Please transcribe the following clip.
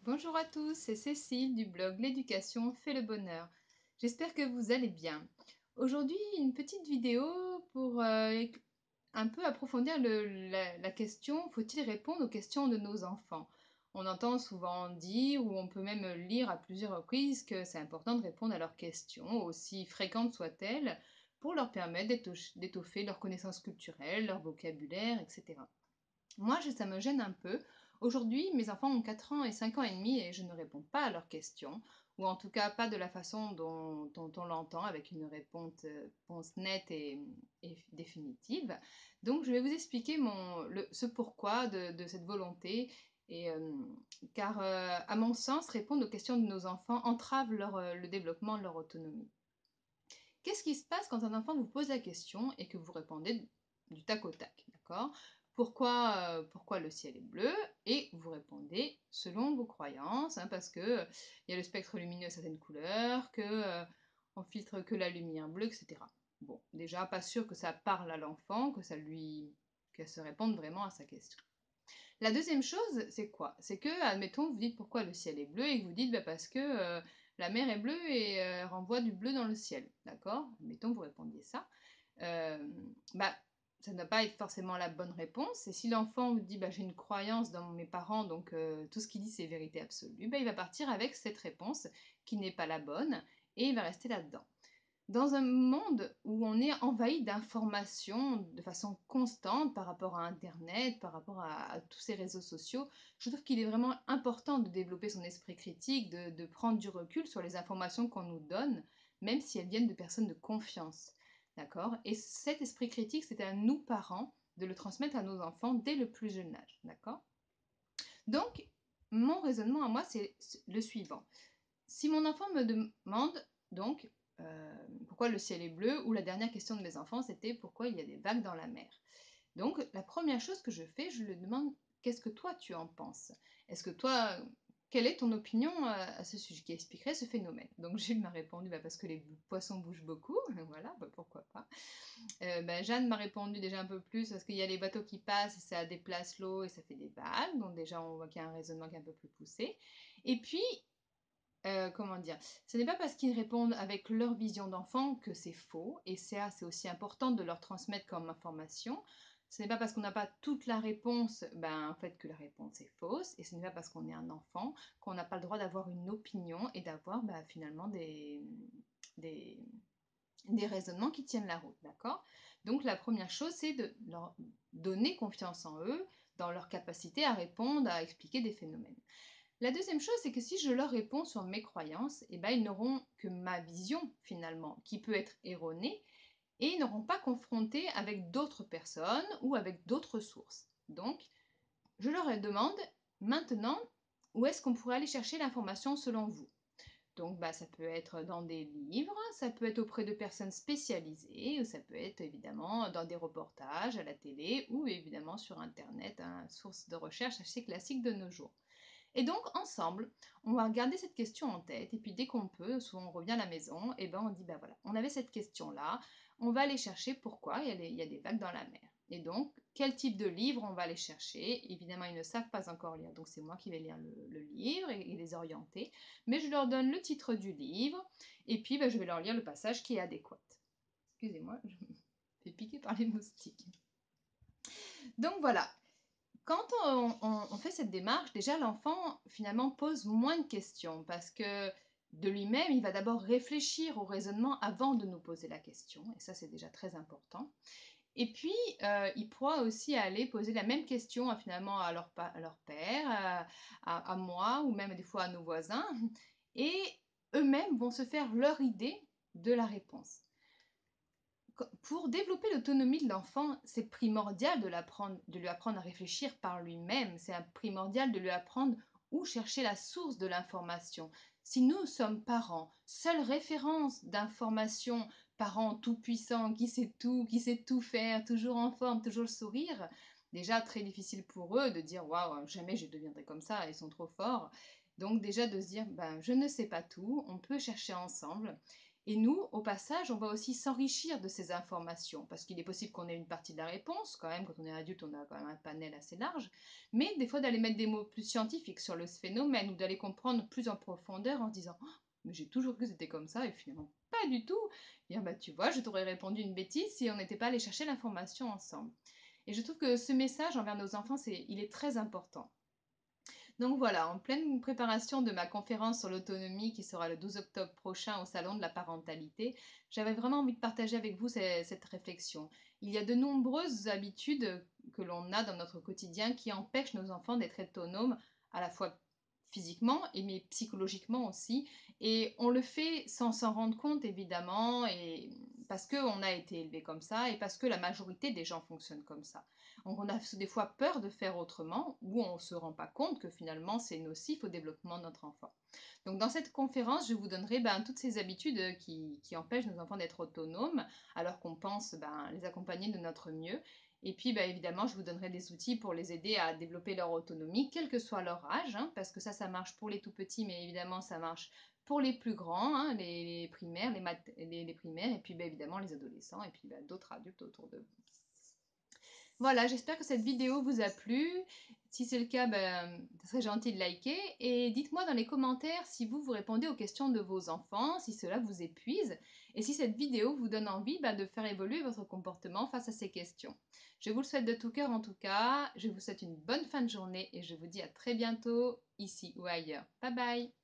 Bonjour à tous, c'est Cécile du blog L'éducation fait le bonheur. J'espère que vous allez bien. Aujourd'hui, une petite vidéo pour un peu approfondir la question, faut-il répondre aux questions de nos enfants? On entend souvent dire, ou on peut même lire à plusieurs reprises, que c'est important de répondre à leurs questions, aussi fréquentes soient-elles, pour leur permettre d'étoffer leurs connaissances culturelles, leur vocabulaire, etc. Moi, ça me gêne un peu. Aujourd'hui, mes enfants ont 4 ans et 5 ans et demi et je ne réponds pas à leurs questions, ou en tout cas pas de la façon dont on l'entend, avec une réponse nette et définitive. Donc, je vais vous expliquer ce pourquoi de cette volonté, car à mon sens, répondre aux questions de nos enfants entrave le développement de leur autonomie. Qu'est-ce qui se passe quand un enfant vous pose la question et que vous répondez du tac au tac, d'accord? Pourquoi le ciel est bleu? Et vous répondez selon vos croyances, hein, parce que il y a le spectre lumineux à certaines couleurs, que on filtre que la lumière bleue, etc. Bon, déjà, pas sûr que ça parle à l'enfant, qu'elle se réponde vraiment à sa question. La deuxième chose, c'est quoi? C'est que, admettons, vous dites pourquoi le ciel est bleu et que vous dites bah, parce que la mer est bleue et renvoie du bleu dans le ciel. D'accord? Admettons, vous répondiez ça. Euh, bah, ça ne doit pas être forcément la bonne réponse. Et si l'enfant vous dit bah, j'ai une croyance dans mes parents, donc tout ce qu'il dit c'est vérité absolue, bah, il va partir avec cette réponse qui n'est pas la bonne et il va rester là-dedans. Dans un monde où on est envahi d'informations de façon constante par rapport à Internet, par rapport à tous ces réseaux sociaux, je trouve qu'il est vraiment important de développer son esprit critique, de prendre du recul sur les informations qu'on nous donne, même si elles viennent de personnes de confiance. D'accord? Et cet esprit critique, c'est à nous, parents, de le transmettre à nos enfants dès le plus jeune âge. D'accord? Donc, mon raisonnement à moi, c'est le suivant. Si mon enfant me demande donc pourquoi le ciel est bleu, ou la dernière question de mes enfants, c'était pourquoi il y a des vagues dans la mer. Donc la première chose que je fais, je lui demande qu'est-ce que toi tu en penses? Est-ce que toi, quelle est ton opinion à ce sujet qui expliquerait ce phénomène? Donc Jules m'a répondu bah, parce que les poissons bougent beaucoup, voilà, bah, pourquoi pas. Bah, Jeanne m'a répondu déjà un peu plus parce qu'il y a les bateaux qui passent et ça déplace l'eau et ça fait des vagues, donc déjà on voit qu'il y a un raisonnement qui est un peu plus poussé. Et puis comment dire? Ce n'est pas parce qu'ils répondent avec leur vision d'enfant que c'est faux, et ça, c'est aussi important de leur transmettre comme information. Ce n'est pas parce qu'on n'a pas toute la réponse, ben, en fait, que la réponse est fausse, et ce n'est pas parce qu'on est un enfant qu'on n'a pas le droit d'avoir une opinion et d'avoir ben, finalement des, des raisonnements qui tiennent la route, d'accord? Donc la première chose, c'est de leur donner confiance en eux, dans leur capacité à répondre, à expliquer des phénomènes. La deuxième chose, c'est que si je leur réponds sur mes croyances, eh ben, ils n'auront que ma vision finalement, qui peut être erronée, et ils n'auront pas confronté avec d'autres personnes ou avec d'autres sources. Donc, je leur demande maintenant, où est-ce qu'on pourrait aller chercher l'information selon vous? Donc, bah, ça peut être dans des livres, ça peut être auprès de personnes spécialisées, ou ça peut être évidemment dans des reportages à la télé, ou évidemment sur Internet, hein, source de recherche assez classique de nos jours. Et donc, ensemble, on va regarder cette question en tête, et puis dès qu'on peut, souvent on revient à la maison, et ben on dit, ben voilà, on avait cette question-là, on va aller chercher pourquoi il y a des vagues dans la mer. Et donc, quel type de livre on va aller chercher? Évidemment, ils ne savent pas encore lire, donc c'est moi qui vais lire le livre et les orienter, mais je leur donne le titre du livre, et puis ben, je vais leur lire le passage qui est adéquat. Excusez-moi, je me fais piquer par les moustiques. Donc voilà, quand on fait cette démarche, déjà l'enfant finalement pose moins de questions parce que de lui-même, il va d'abord réfléchir au raisonnement avant de nous poser la question, et ça c'est déjà très important. Et puis, il pourra aussi aller poser la même question finalement à leur père, à moi, ou même des fois à nos voisins, et eux-mêmes vont se faire leur idée de la réponse. Pour développer l'autonomie de l'enfant, c'est primordial de lui apprendre à réfléchir par lui-même. C'est primordial de lui apprendre où chercher la source de l'information. Si nous sommes parents, seule référence d'information, parents tout-puissants, qui sait tout faire, toujours en forme, toujours le sourire, déjà très difficile pour eux de dire waouh, jamais je deviendrai comme ça, ils sont trop forts. Donc déjà de se dire ben je ne sais pas tout, on peut chercher ensemble. Et nous, au passage, on va aussi s'enrichir de ces informations, parce qu'il est possible qu'on ait une partie de la réponse, quand même, quand on est adulte, on a quand même un panel assez large, mais des fois d'aller mettre des mots plus scientifiques sur le phénomène, ou d'aller comprendre plus en profondeur en se disant: «Oh, mais j'ai toujours cru que c'était comme ça, et finalement pas du tout!» Et ah bah tu vois, je t'aurais répondu une bêtise si on n'était pas allé chercher l'information ensemble. Et je trouve que ce message envers nos enfants, il est très important. Donc voilà, en pleine préparation de ma conférence sur l'autonomie qui sera le 12 octobre prochain au Salon de la parentalité, j'avais vraiment envie de partager avec vous cette réflexion. Il y a de nombreuses habitudes que l'on a dans notre quotidien qui empêchent nos enfants d'être autonomes à la fois physiquement et mais psychologiquement aussi. Et on le fait sans s'en rendre compte évidemment, et parce qu'on a été élevé comme ça et parce que la majorité des gens fonctionnent comme ça. Donc on a des fois peur de faire autrement, ou on ne se rend pas compte que finalement c'est nocif au développement de notre enfant. Donc dans cette conférence, je vous donnerai toutes ces habitudes qui empêchent nos enfants d'être autonomes, alors qu'on pense les accompagner de notre mieux. Et puis évidemment, je vous donnerai des outils pour les aider à développer leur autonomie, quel que soit leur âge, hein, parce que ça marche pour les tout petits, mais évidemment ça marche pour les plus grands, hein, les primaires, les primaires, et puis évidemment les adolescents, et puis d'autres adultes autour d'eux. Voilà, j'espère que cette vidéo vous a plu. Si c'est le cas, ça serait gentil de liker. Et dites-moi dans les commentaires si vous répondez aux questions de vos enfants, si cela vous épuise, et si cette vidéo vous donne envie de faire évoluer votre comportement face à ces questions. Je vous le souhaite de tout cœur en tout cas. Je vous souhaite une bonne fin de journée et je vous dis à très bientôt, ici ou ailleurs. Bye bye!